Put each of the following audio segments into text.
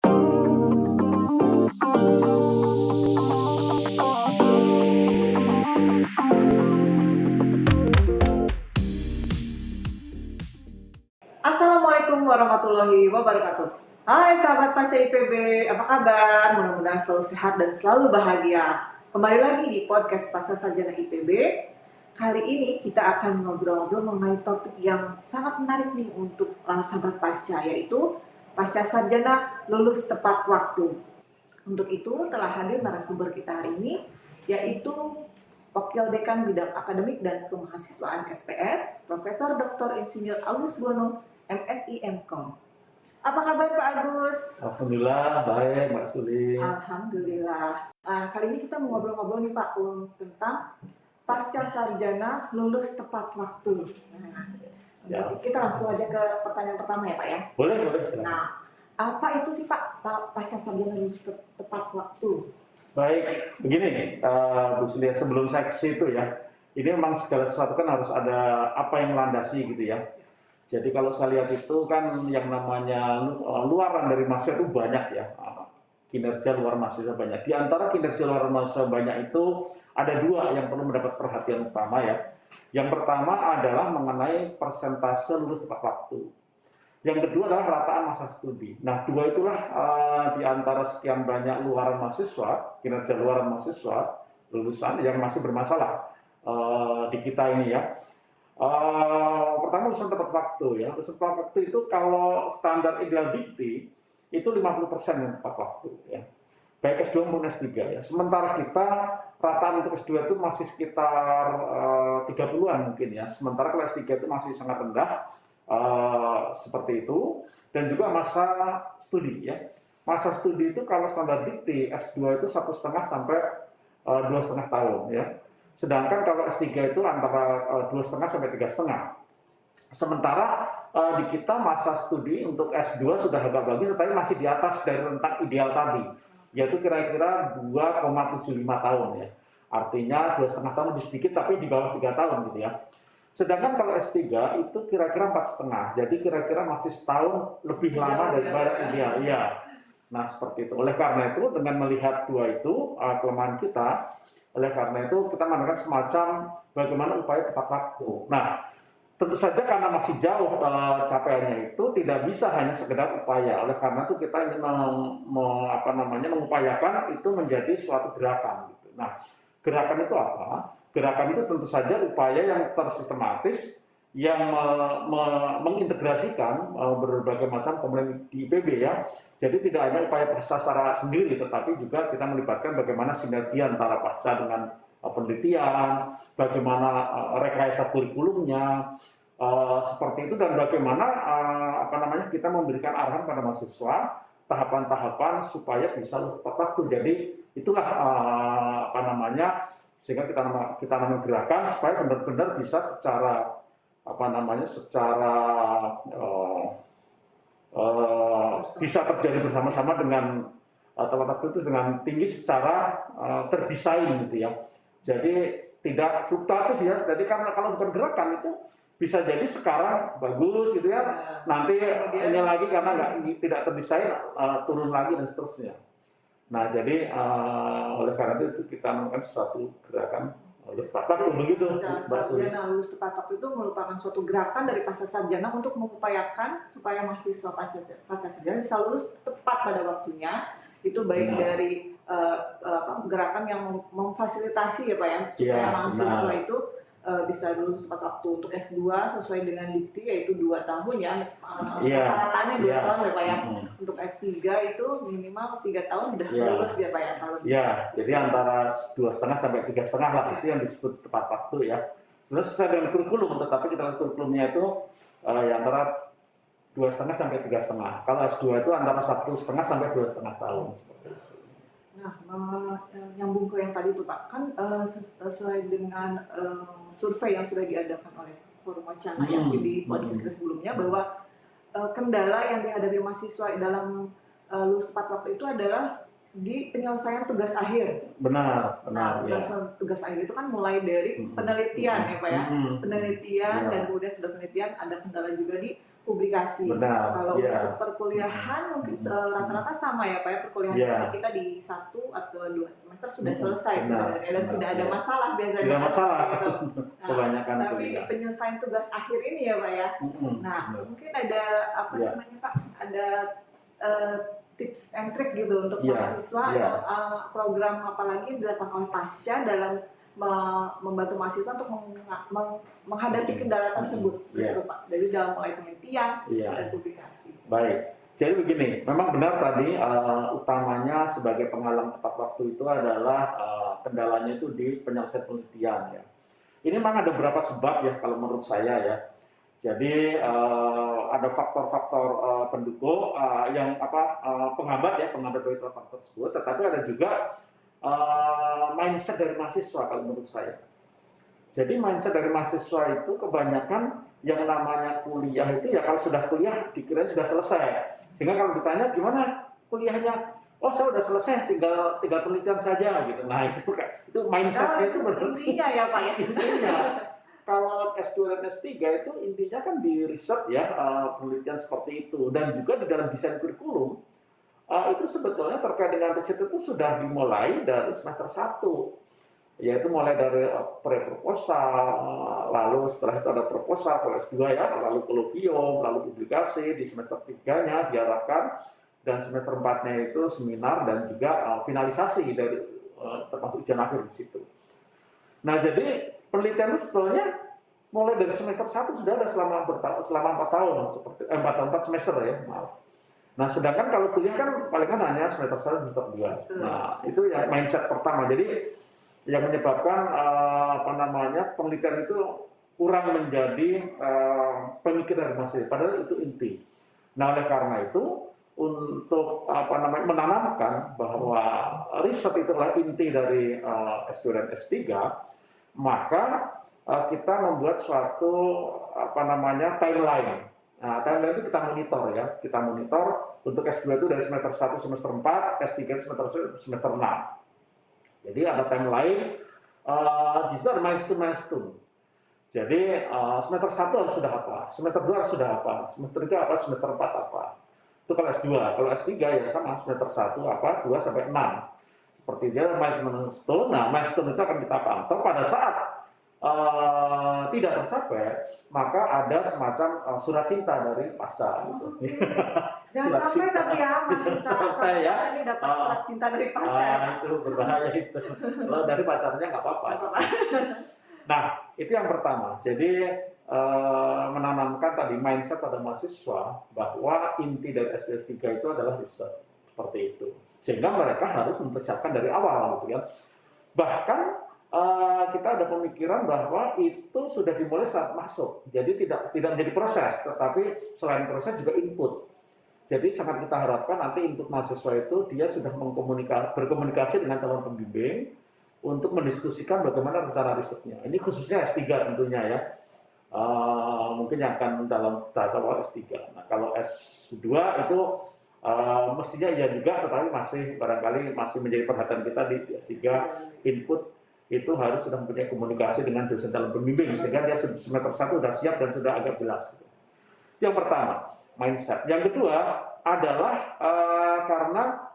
Assalamualaikum warahmatullahi wabarakatuh. Hai sahabat Pasca IPB, apa kabar? Mudah-mudahan selalu sehat dan selalu bahagia. Kembali lagi di podcast Pasca Sarjana IPB. Kali ini kita akan ngobrol-ngobrol mengenai topik yang sangat menarik nih untuk sahabat Pasca, yaitu Pasca Sarjana lulus tepat waktu. Untuk itu telah hadir narasumber kita hari ini, yaitu Wakil Dekan Bidang Akademik dan Kemahasiswaan SPS, Profesor Dr. Insinyur Agus Buwono, MSI MKom. Apa kabar Pak Agus? Alhamdulillah, baik Mbak Suli. Alhamdulillah. Kali ini kita mau ngobrol-ngobrol nih Pak tentang pasca sarjana lulus tepat waktu. Ya. Kita langsung aja ke pertanyaan pertama ya Pak ya. Boleh. Nah, apa itu sih Pak pasca sarjana lulus tepat waktu? Baik, begini Bu Suli, sebelum seksi itu ya, ini memang segala sesuatu kan harus ada apa yang melandasi gitu ya. Jadi kalau saya lihat itu kan yang namanya luaran dari mahasiswa itu banyak ya, kinerja luar mahasiswa banyak. Di antara kinerja luar mahasiswa banyak itu ada dua yang perlu mendapat perhatian utama ya. Yang pertama adalah mengenai persentase lulus tepat waktu. Yang kedua adalah rataan masa studi. Nah, dua itulah di antara sekian banyak luaran mahasiswa, kinerja luaran mahasiswa, lulusan yang masih bermasalah di kita ini ya. Pertama lulusan tepat waktu ya. Lulusan tepat waktu itu kalau standar ideal dikti itu 50% yang tepat waktu ya. Baik S2 maupun S3 ya. Sementara kita rataan untuk S2 itu masih sekitar 30-an mungkin ya. Sementara kalau S3 itu masih sangat rendah. Seperti itu, dan juga masa studi ya. Masa studi itu kalau standar dikti S2 itu 1,5 sampai 2,5 tahun ya. Sedangkan kalau S3 itu antara 2,5 sampai 3,5. Sementara di kita masa studi untuk S2 sudah agak bagus, tetapi masih di atas dari rentang ideal tadi, yaitu kira-kira 2,75 tahun ya. Artinya 2,5 tahun lebih sedikit, tapi di bawah 3 tahun gitu ya. Sedangkan kalau S3 itu kira-kira 4,5, jadi kira-kira masih setahun lebih lama daripada ideal. Ya. Nah seperti itu. Oleh karena itu dengan melihat dua itu kelemahan kita, oleh karena itu kita menggunakan semacam bagaimana upaya tepat waktu. Nah tentu saja karena masih jauh capaiannya itu tidak bisa hanya sekedar upaya. Oleh karena itu kita ingin mengupayakan itu menjadi suatu gerakan. Gitu. Nah gerakan itu apa? Gerakan itu tentu saja upaya yang tersistematis yang mengintegrasikan berbagai macam komponen di IPB ya. Jadi tidak hanya upaya pasca secara sendiri, tetapi juga kita melibatkan bagaimana sinergi antara pasca dengan penelitian, bagaimana rekayasa kurikulumnya, seperti itu, dan bagaimana kita memberikan arahan pada mahasiswa tahapan-tahapan supaya bisa tepat waktu. Jadi itulah sehingga kita namakan gerakan supaya benar-benar bisa secara bisa terjadi bersama-sama dengan tepat waktu itu dengan tinggi secara terdesain gitu ya. Jadi tidak fluktuatif ya. Jadi karena kalau bukan gerakan itu bisa jadi sekarang bagus gitu ya. Nanti ini lagi karena tidak terdesain turun lagi dan seterusnya. Nah, jadi oleh karena itu kita melakukan suatu gerakan lulus tepat waktu begitu. Sarjana lulus tepat waktu itu merupakan suatu gerakan dari pasca sarjana untuk mengupayakan supaya mahasiswa pasca sarjana bisa lulus tepat pada waktunya. Itu baik dari gerakan yang memfasilitasi ya Pak ya, supaya mahasiswa itu bisa lulus tepat waktu. Untuk S2 sesuai dengan dikti yaitu 2 tahun ya, rata-ratanya 2 tahun ya Pak ya. Untuk S3 itu minimal 3 tahun sudah lulus ya Pak ya. Ya, jadi antara 2,5 sampai 3,5 lah itu yang disebut tepat waktu ya. Terus sesuai dengan kurikulum, tetapi kita lihat kurikulumnya itu antara 2,5 sampai 3,5. Kalau S2 itu antara 1,5 sampai 2,5 tahun. Nah, nyambung ke yang tadi itu Pak, kan sesuai dengan survei yang sudah diadakan oleh Forum Wacana yang di podcast kita sebelumnya, bahwa kendala yang dihadapi mahasiswa dalam lulus tepat waktu itu adalah di penyelesaian tugas akhir. Benar. Tugas akhir itu kan mulai dari penelitian ya Pak ya, penelitian dan kemudian sudah penelitian ada kendala juga di publikasi. Benar, Kalau ya. untuk perkuliahan mungkin rata-rata sama ya Pak ya, perkuliahan Ya. kita di 1 atau 2 semester sudah selesai Benar, sebenarnya dan benar, tidak ada ya. masalah biasanya Tidak kan masalah. seperti itu. Nah, Kebanyakan tapi kuliah. penyelesaian tugas akhir ini ya Pak ya. Nah, Benar. mungkin ada apa Ya. namanya Pak? Ada tips and trick gitu untuk Ya, mahasiswa ya. atau program apalagi yang dilakukan oleh Pasca dalam membantu mahasiswa untuk menghadapi kendala tersebut seperti itu Pak, dari dalam mulai penelitian dan publikasi. Baik, jadi begini, memang benar tadi utamanya sebagai penghalang tepat waktu itu adalah kendalanya itu di penyelesaian penelitian ya. Ini memang ada beberapa sebab ya kalau menurut saya ya. Jadi ada faktor-faktor pendukung yang penghambat ya, penghambat dari faktor tersebut, tetapi ada juga mindset dari mahasiswa kalau menurut saya. Jadi mindset dari mahasiswa itu kebanyakan yang namanya kuliah itu ya kalau sudah kuliah dikira sudah selesai. Sehingga kalau ditanya gimana kuliahnya, oh saya sudah selesai, tinggal penelitian saja gitu. Nah itu mindsetnya itu intinya ya Pak ya. Intinya kalau S2 dan S3 itu intinya kan di riset ya penelitian seperti itu, dan juga di dalam desain kurikulum. Itu sebetulnya terkait dengan riset itu sudah dimulai dari semester 1, yaitu mulai dari pre-proposal, lalu setelah itu ada proposal, kalau S2 ya, lalu kolokium, lalu publikasi, di semester 3-nya diharapkan, dan semester 4-nya itu seminar dan juga finalisasi dari termasuk ujian akhir di situ. Nah jadi penelitian itu sebetulnya mulai dari semester 1 sudah ada selama 4 tahun, seperti 4 semester ya, maaf. Nah, sedangkan kalau kuliah kan paling kan hanya semester 1, semester 2. Nah, itu ya mindset pertama. Jadi yang menyebabkan penelitian itu kurang menjadi pemikiran mahasiswa. Padahal itu inti. Nah, oleh karena itu untuk menanamkan bahwa riset itulah inti dari S2 dan S3, maka kita membuat suatu timeline. Nah, timeline itu kita monitor ya, untuk S2 itu dari semester 1 semester 4, S3 semester 6. Jadi ada timeline, di situ ada milestone. Jadi semester 1 harus sudah apa, semester 2 harus sudah apa, semester 3 apa, semester 4 apa. Itu kalau S2, kalau S3 ya sama, semester 1 apa, 2 sampai 6. Seperti dia milestone. Nah, milestone itu akan kita pantau pada saat tidak tercapai, maka ada semacam surat cinta dari Pasca. Gitu. Jangan sampai tapi ya sampai ya dapat surat cinta dari Pasca. Itu berbahaya itu. Kalau dari pacarnya nggak apa-apa. Nah itu yang pertama. Jadi menanamkan tadi mindset pada mahasiswa bahwa inti dari S2 S3 itu adalah riset seperti itu. Sehingga mereka harus mempersiapkan dari awal, gitu ya. Bahkan kita ada pemikiran bahwa itu sudah dimulai saat masuk, jadi tidak menjadi proses, tetapi selain proses juga input. Jadi sangat kita harapkan nanti input mahasiswa itu dia sudah berkomunikasi dengan calon pembimbing untuk mendiskusikan bagaimana rencana risetnya. Ini khususnya S3 tentunya ya, mungkin yang akan dalam tahap awal S3. Nah kalau S2 itu mestinya ya juga, tetapi barangkali masih menjadi perhatian kita di S3 input itu harus sudah mempunyai komunikasi dengan dosen calon pembimbing sehingga dia semester 1 sudah siap dan sudah agak jelas. Yang pertama, mindset. Yang kedua adalah karena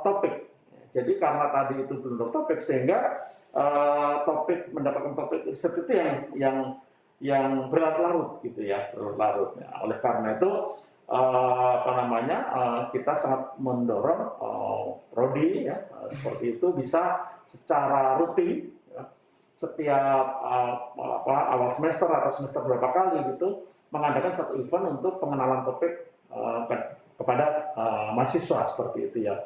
topik. Jadi karena tadi itu belum topik sehingga mendapatkan topik riset itu yang berlarut-larut gitu ya, berlarut. Nah, oleh karena itu kita sangat mendorong prodi ya, seperti itu bisa secara rutin ya, setiap awal semester atau semester berapa kali gitu mengadakan satu event untuk pengenalan topik kepada mahasiswa seperti itu ya.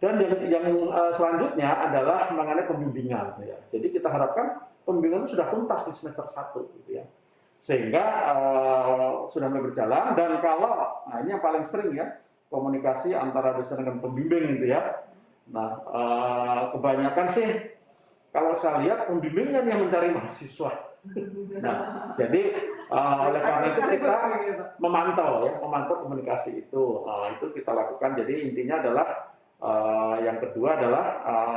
Dan yang selanjutnya adalah mengenai pembimbingan ya. Jadi kita harapkan pembimbingan itu sudah tuntas di semester 1 gitu ya. Sehingga sudah mulai berjalan, dan ini yang paling sering ya, komunikasi antara dosen dengan pembimbing gitu ya. Nah, kebanyakan sih kalau saya lihat pembimbingnya yang mencari mahasiswa. Nah, jadi oleh karena itu kita memantau komunikasi itu. Itu kita lakukan. Jadi intinya adalah yang kedua adalah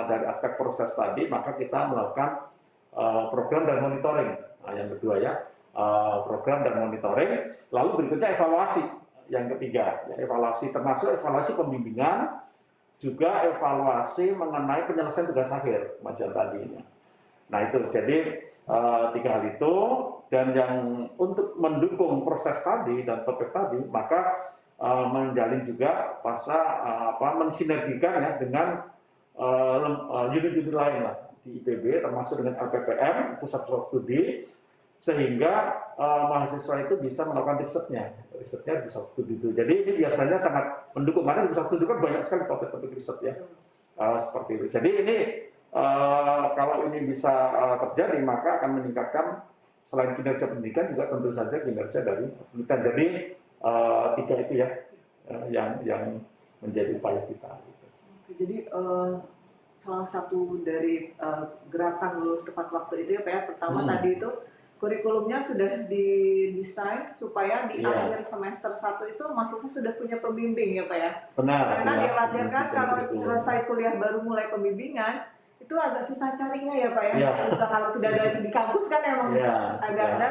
dari aspek proses tadi, maka kita melakukan program dan monitoring. yang kedua ya, program dan monitoring. Lalu berikutnya evaluasi, yang ketiga, ya, evaluasi termasuk evaluasi pembimbingan, juga evaluasi mengenai penyelesaian tugas akhir macam tadi. Nah itu, jadi tiga hal itu, dan yang untuk mendukung proses tadi dan topik tadi, maka menjalin juga mensinergikan ya dengan unit-unit lain lah di IPB, termasuk dengan LPPM, Pusat Studi, sehingga mahasiswa itu bisa melakukan risetnya di pusat studi itu. Jadi ini biasanya sangat mendukung, karena di pusat studi kan banyak sekali topik-topik riset ya, seperti itu. Jadi ini kalau ini bisa terjadi, maka akan meningkatkan selain kinerja pendidikan juga tentu saja kinerja dari pendidikan. Jadi tiga itu ya yang menjadi upaya kita. Oke, jadi salah satu dari gerakan lulus tepat waktu itu ya Pak ya, pertama tadi itu kurikulumnya sudah didesain supaya di akhir semester 1 itu mahasiswa sudah punya pembimbing ya Pak ya. Benar. Karena ya, dikhawatirkan kalau selesai kuliah baru mulai pembimbingan, itu agak susah carinya ya Pak ya. Ya. Susah kalau tidak ada di kampus kan emang agak ada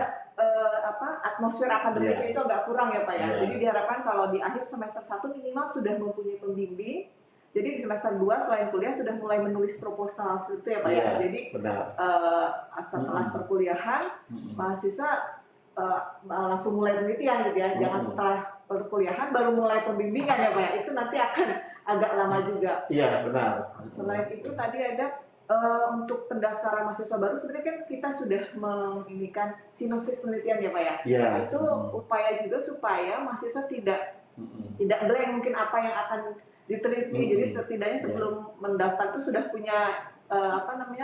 atmosfer akademiknya itu agak kurang ya Pak ya. Jadi diharapkan kalau di akhir semester 1 minimal sudah mempunyai pembimbing. Jadi di semester 2 selain kuliah sudah mulai menulis proposal itu ya Pak ya. Jadi setelah perkuliahan mahasiswa langsung mulai penelitian gitu ya. Jangan setelah perkuliahan baru mulai pembimbingan ya Pak ya. Itu nanti akan agak lama juga. Iya benar. Selain itu tadi ada untuk pendaftaran mahasiswa baru, sebenarnya kan kita sudah menginginkan sinopsis penelitian ya Pak ya. Itu upaya juga supaya mahasiswa tidak blank mungkin apa yang akan diteliti. Jadi setidaknya sebelum mendaftar itu sudah punya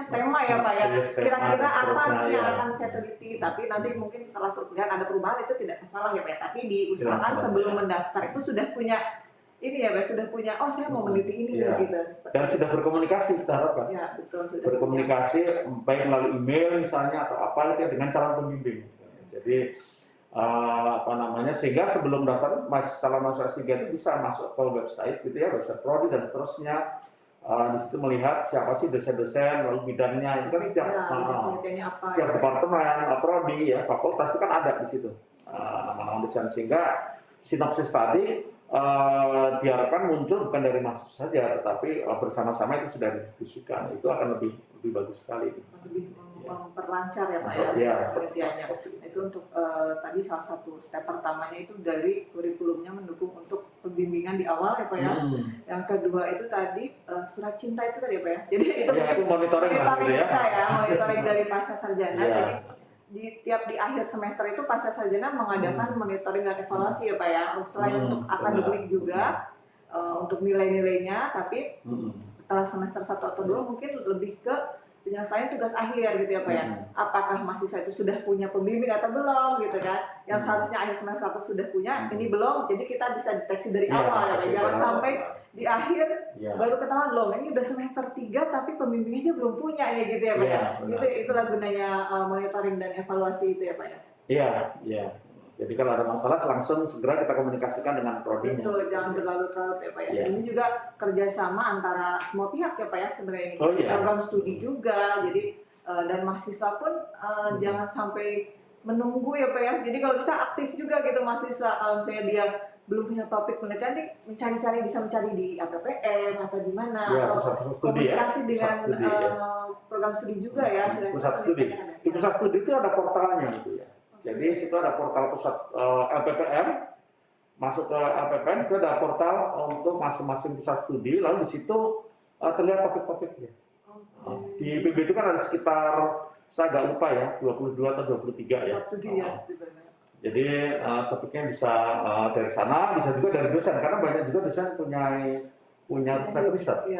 tema ya Pak ya. Kira-kira apa yang akan saya teliti. Tapi nanti mungkin setelah perkuliahan ada perubahan, itu tidak masalah ya Pak ya. Tapi diusahakan sebelum mendaftar itu sudah punya ini ya Pak, sudah punya saya mau meneliti ini gitu. Dan sudah berkomunikasi, kita harapkan. Ya betul, sudah berkomunikasi baik melalui email misalnya atau apa gitu dengan calon pembimbing. Jadi sehingga sebelum daftar calon mahasiswa S3 itu bisa masuk ke website gitu ya, website prodi dan seterusnya. Di situ melihat siapa sih dosen-dosen, lalu bidangnya, itu kan setiap departemen, prodi ya, fakultas itu kan ada di situ nama-nama dosen, sehingga sinopsis tadi diharapkan muncul bukan dari mahasiswa saja, tetapi bersama-sama itu sudah didiskusikan. Itu akan lebih bagus sekali. Lebih memperlancar ya Pak ya penelitiannya. Itu untuk tadi salah satu step pertamanya itu dari kurikulumnya mendukung untuk pembimbingan di awal ya Pak ya. Yang kedua itu tadi surat cinta itu tadi ya Pak ya. Jadi itu monitoring kita ya, monitoring dari pasca sarjana. Jadi di akhir semester itu pasca sarjana mengadakan monitoring dan evaluasi ya Pak ya. Selain untuk akademik juga untuk nilai-nilainya, tapi setelah semester 1 atau 2 mungkin lebih ke penyelesaian tugas akhir gitu ya Pak ya. Apakah mahasiswa itu sudah punya pembimbing atau belum gitu kan. Yang seharusnya akhir semester 1 sudah punya, ini belum, jadi kita bisa deteksi dari awal ya Pak. Jangan sampai di akhir baru ketahuan loh ini udah semester 3 tapi pembimbing aja belum punya ya gitu ya Pak ya. Itulah gunanya monitoring dan evaluasi itu ya Pak ya. Iya. Jadi kalau ada masalah langsung segera kita komunikasikan dengan prodinya. Betul, jangan berlarut-larut ya Pak ya. Ini juga kerjasama antara semua pihak ya Pak ya sebenarnya ini. Program studi juga, jadi dan mahasiswa pun jangan sampai menunggu ya Pak ya. Jadi kalau bisa aktif juga gitu mahasiswa, kalau misalnya dia belum punya topik penelitian, mencari-cari, bisa mencari di APPM atau di mana, atau komunikasi dengan program studi juga ya. Pusat studi. Di pusat studi itu ada portalnya itu ya. Jadi situ ada portal pusat LPPM, masuk ke LPPM, itu ada portal untuk masing-masing pusat studi, lalu di situ terlihat topik-topiknya. Di IPB itu kan ada sekitar, saya agak lupa ya, 22 atau 23 ya. Jadi topiknya bisa dari sana, bisa juga dari dosen, karena banyak juga dosen punya materi riset.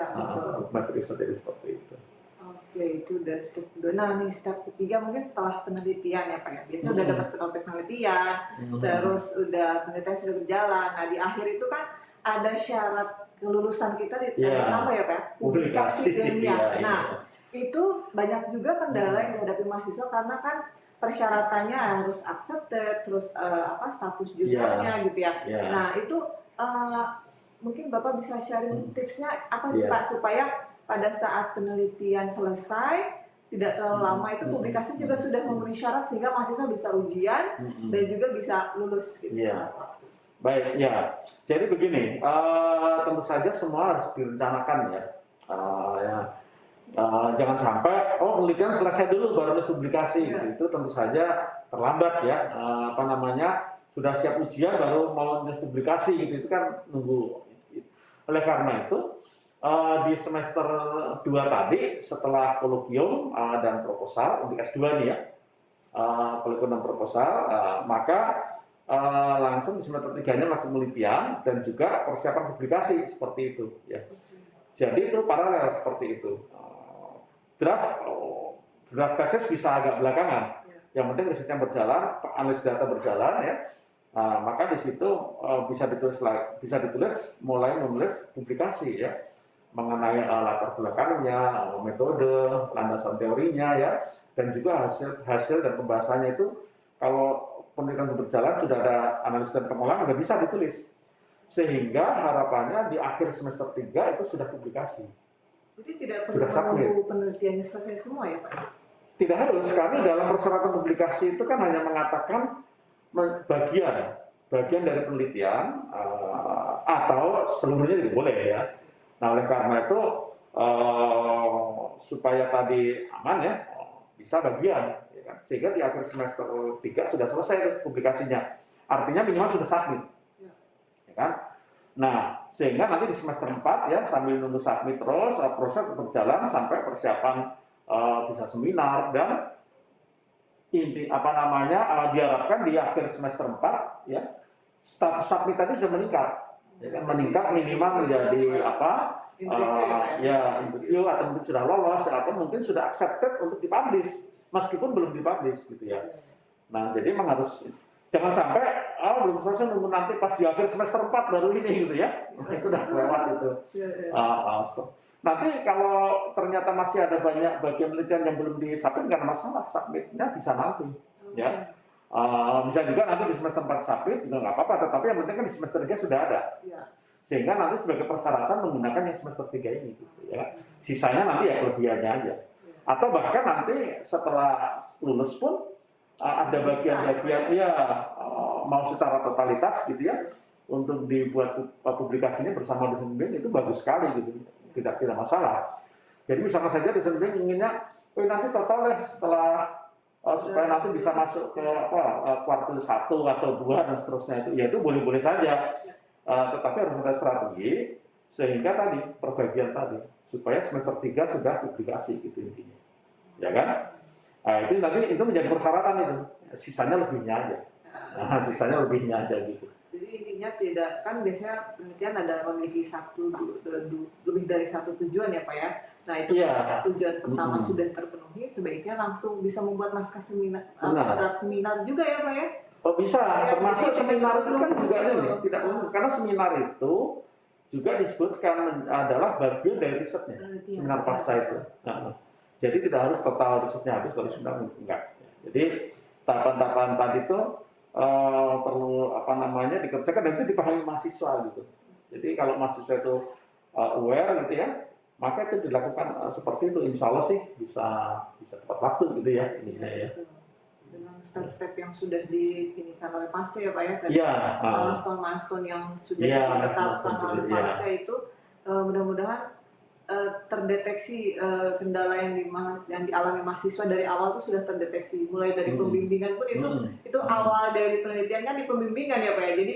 Materi riset jadi seperti itu. Oke, itu dari step kedua. Nah, nih step ketiga mungkin setelah penelitian ya Pak ya. Biasanya udah dapat topik penelitian, terus penelitian sudah berjalan. Nah, di akhir itu kan ada syarat kelulusan kita pertama ya Pak ya, publikasi ilmiah. Nah, itu banyak juga kendala yang dihadapi mahasiswa karena kan persyaratannya harus accepted, terus status jurnalnya gitu ya. Nah, itu mungkin Bapak bisa sharing tipsnya apa sih Pak supaya pada saat penelitian selesai tidak terlalu lama itu publikasi juga sudah memenuhi syarat sehingga mahasiswa bisa ujian dan juga bisa lulus gitu. Iya. Baik, ya. Jadi begini, tentu saja semua harus direncanakan ya. Ya. Jangan sampai penelitian selesai dulu baru nulis publikasi. Itu tentu saja terlambat ya. Sudah siap ujian baru mau nulis publikasi gitu, itu kan nunggu. Oleh karena itu di semester 2 tadi setelah kolokium dan proposal untuk S2 nih ya, kolokium dan proposal, maka langsung di semester 3-nya masuk penelitian dan juga persiapan publikasi seperti itu ya. Jadi itu paralel seperti itu. Draft tesis bisa agak belakangan. Yang penting risetnya berjalan, analisis data berjalan ya. Maka di situ bisa ditulis mulai menulis publikasi ya, mengenai latar belakangnya, metode, landasan teorinya ya, dan juga hasil dan pembahasannya itu kalau penelitian berjalan sudah ada analisis dan pengolahan sudah bisa ditulis, sehingga harapannya di akhir semester 3 itu sudah publikasi. Jadi tidak perlu menunggu penelitiannya selesai semua ya Pak? Tidak harus, karena dalam persyaratan publikasi itu kan hanya mengatakan bagian dari penelitian atau seluruhnya juga boleh ya. Nah oleh karena itu supaya tadi aman ya, bisa bagian ya kan? Sehingga di akhir semester 3 sudah selesai publikasinya, artinya minimal sudah submit ya kan. Nah sehingga nanti di semester 4 ya sambil nunggu submit terus proses berjalan sampai persiapan bisa seminar, dan diharapkan di akhir semester 4 ya status submit tadi sudah meningkat ya kan, meningkat minimal menjadi interview atau mungkin sudah lolos atau mungkin sudah accepted untuk dipublish meskipun belum dipublish gitu ya. Nah jadi memang harus jangan sampai belum selesai nunggu nanti pas di akhir semester 4 baru ini gitu ya, itu udah lewat itu. Nanti kalau ternyata masih ada banyak bagian penelitian yang belum disubmit, nggak ada masalah, submitnya bisa nanti ya. Bisa juga nanti di semester 4 submit juga nggak apa-apa, tetapi yang penting kan di semester 3 sudah ada, sehingga nanti sebagai persyaratan menggunakan yang semester 3 ini gitu ya. Sisanya nanti ya kelebihannya aja, atau bahkan nanti setelah lulus pun ada bagian-bagian ya mau secara totalitas gitu ya untuk dibuat publikasinya bersama dosen pembimbing, itu bagus sekali gitu, tidak masalah. Jadi misalnya saja dosen pembimbing inginnya nanti total setelah supaya nanti bisa masuk ke kuartil 1 atau 2 dan seterusnya, itu boleh-boleh saja, tetapi harus ada strategi sehingga tadi perbagian tadi supaya semester 3 sudah publikasi gitu intinya ya kan. Nah, itu nanti itu menjadi persyaratan, itu sisanya lebihnya aja. Sisanya lebihnya aja gitu. Jadi intinya tidak, kan biasanya penelitian ada memiliki lebih dari satu tujuan ya Pak ya. Nah itu tujuan pertama sudah terpenuhi, sebaiknya langsung bisa membuat naskah seminar, draft seminar juga ya Pak ya. Oh bisa, ya, termasuk seminar itu kan juga tidak karena seminar itu juga disebutkan adalah bagian dari risetnya, seminar pasca itu. Jadi tidak harus total risetnya habis kalau seminar enggak. Jadi tahapan-tahapan tadi itu perlu dikerjakan dan itu dipahami mahasiswa gitu. Jadi kalau mahasiswa itu aware gitu ya, maka itu dilakukan seperti itu, insya Allah sih bisa tepat waktu gitu ya ininya ya. Dengan step-step yang sudah diinikan oleh pasca ya Pak ya, tadi milestone yang sudah ditetapkan oleh pasca itu mudah-mudahan terdeteksi kendala yang dialami mahasiswa dari awal itu sudah terdeteksi, mulai dari pembimbingan pun itu awal dari penelitian kan di pembimbingan ya Pak ya. Jadi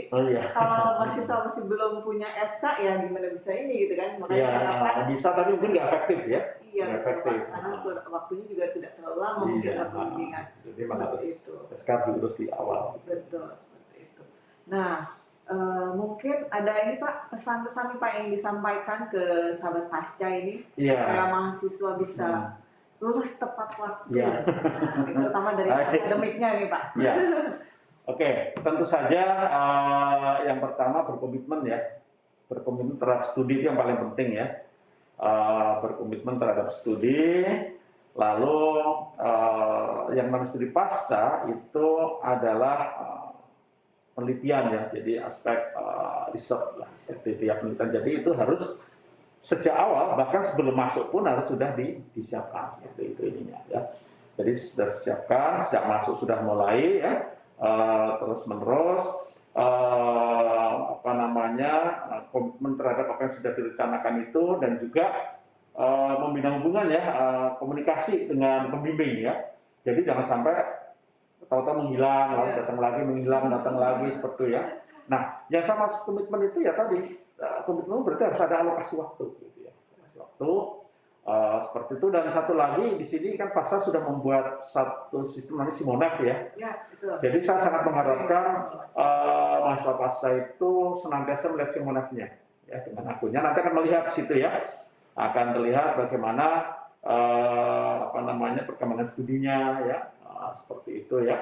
kalau mahasiswa masih belum punya SK ya gimana bisa ini gitu kan, makanya bisa tapi mungkin nggak efektif ya. Iya efektif, karena waktunya juga tidak terlalu lama mungkin pembimbingan. Jadi seperti itu. SK diurus di awal. Betul seperti itu. Nah mungkin ada ini Pak, pesan-pesan Pak yang disampaikan ke sahabat pasca ini supaya mahasiswa bisa lulus tepat waktu, terutama dari akademiknya nih Pak. Oke, tentu saja yang pertama berkomitmen ya, berkomitmen terhadap studi itu yang paling penting ya, berkomitmen terhadap studi. Lalu yang namanya studi pasca itu adalah penelitian ya, jadi aspek riset lah, aspek penelitian. Jadi itu harus sejak awal, bahkan sebelum masuk pun harus sudah disiapkan seperti itu ininya ya. Jadi sudah disiapkan sejak masuk, sudah mulai ya, terus menerus komitmen terhadap apa yang sudah direncanakan itu, dan juga membina hubungan ya, komunikasi dengan pembimbing ya. Jadi jangan sampai tahu-tahu menghilang, lalu datang lagi menghilang, datang lagi seperti itu ya. Nah, yang sama komitmen itu ya tadi, komitmen berarti harus ada alokasi waktu gitu ya. Alokasi waktu seperti itu. Dan satu lagi di sini kan Pasca sudah membuat satu sistem namanya Simonev ya. Ya, betul. Jadi saya sangat mengharapkan mahasiswa Pasca itu senantiasa melihat Simonevnya ya, dengan akunnya. Nanti akan melihat situ ya. Akan terlihat bagaimana perkembangan studinya ya, seperti itu ya,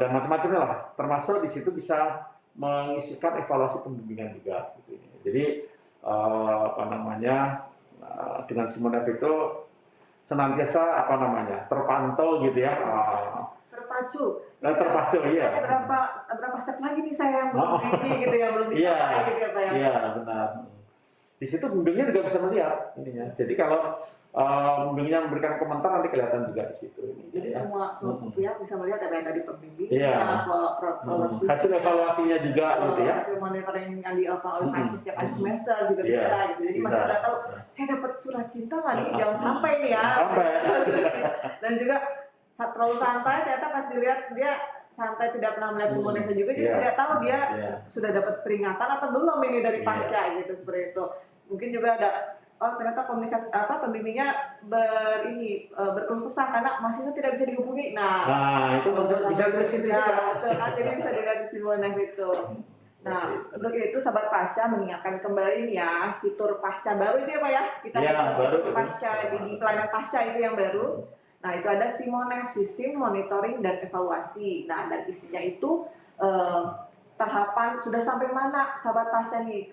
dan macam-macamnya lah, termasuk di situ bisa mengisikan evaluasi pembimbingan juga gitu. Jadi dengan Simonev itu senantiasa terpantau gitu ya, terpacu iya. Berapa step lagi nih saya yang belum ini gitu ya, belum dicapai gitu ya Pak ya. Iya benar. Di situ pembimbingnya juga bisa melihat ininya. Jadi kalau pembimbingnya memberikan komentar, nanti kelihatan juga di situ. Jadi ya. semua pihak bisa melihat apa yang tadi pembimbing, hasil evaluasinya juga gitu ya. Hasil monitoring yang dilakukan oleh mahasiswa setiap akhir semester juga bisa gitu. Jadi masih udah tahu, saya dapat surat cinta nggak nih, jangan sampai nih ya. Dan juga terlalu santai, ternyata pas dilihat dia santai, tidak pernah melihat Simonevnya juga, jadi tidak tahu dia sudah dapat peringatan atau belum ini dari Pasca gitu, seperti itu. Mungkin juga ada ternyata komunikasi pembimbingnya berkeluh kesah karena mahasiswa tidak bisa dihubungi. Nah itu bisa dari situ juga. Betul kan, jadi bisa dilihat di Simonev itu. Nah, untuk itu sahabat Pasca mengingatkan kembali nih ya, fitur Pasca baru itu ya Pak ya. Kita fitur Pasca di pelayanan Pasca itu yang baru. Nah, itu ada Simonev, sistem monitoring dan evaluasi. Nah, dan isinya itu tahapan sudah sampai mana sahabat Pasca nih,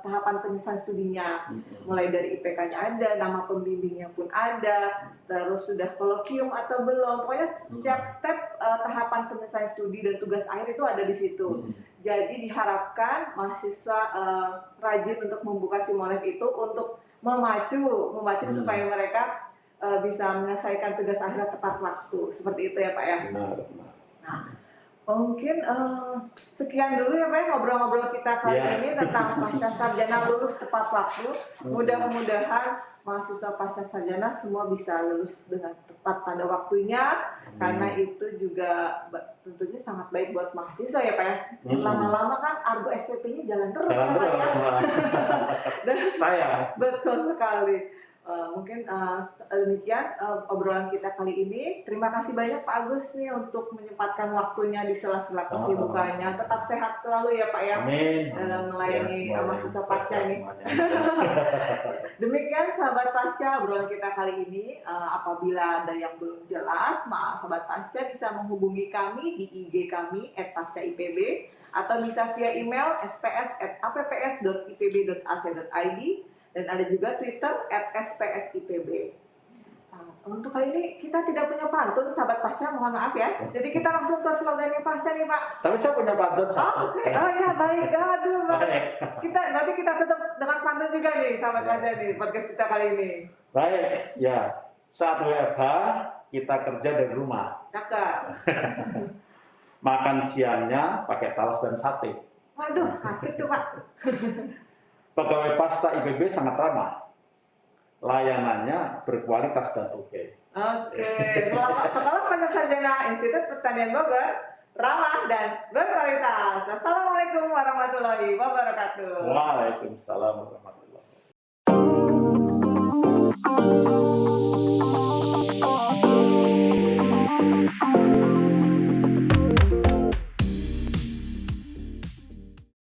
tahapan penyelesaian studinya, mulai dari IPK-nya ada, nama pembimbingnya pun ada, terus sudah kolokium atau belum, pokoknya setiap step tahapan penyelesaian studi dan tugas akhir itu ada di situ. Jadi diharapkan mahasiswa rajin untuk membuka Simonev itu untuk memacu supaya mereka bisa menyelesaikan tugas akhir tepat waktu, seperti itu ya Pak ya. Nah, mungkin sekian dulu ya Pak ya, ngobrol-ngobrol kita kali ini tentang pasca sarjana lulus tepat waktu. Mudah-mudahan mahasiswa pasca sarjana semua bisa lulus dengan tepat pada waktunya, karena itu juga tentunya sangat baik buat mahasiswa ya Pak ya. Lama-lama kan argo SPP-nya jalan terus ya Pak ya. Dan betul sekali. Mungkin demikian obrolan kita kali ini. Terima kasih banyak Pak Agus nih untuk menyempatkan waktunya di sela-sela kesibukannya. Tetap sehat selalu ya Pak ya. Amin. Dalam melayani mahasiswa Pasca ini. Demikian sahabat Pasca obrolan kita kali ini. Apabila ada yang belum jelas, sahabat Pasca bisa menghubungi kami di IG kami @pascaipb atau bisa via email sps@apps.ipb.ac.id. Dan ada juga Twitter @spsipb. Untuk kali ini kita tidak punya pantun, sahabat Pasca, mohon maaf ya. Jadi kita langsung ke slogannya Pasca nih Pak. Tapi saya punya pantun. Oh ya baik, aduh baik. Nanti kita tutup dengan pantun juga nih, sahabat Pasca nih, podcast kita kali ini. Baik, ya. Saat WFH kita kerja dari rumah. Cakep. Makan siangnya pakai talas dan sate. Waduh, asik tuh Pak. Pegawai Pasca IPB sangat ramah. Layanannya berkualitas dan oke. Sekolah Pasca Sarjana Institut Pertanian Bogor, ramah dan berkualitas. Assalamualaikum warahmatullahi wabarakatuh. Waalaikumsalam warahmatullahi wabarakatuh.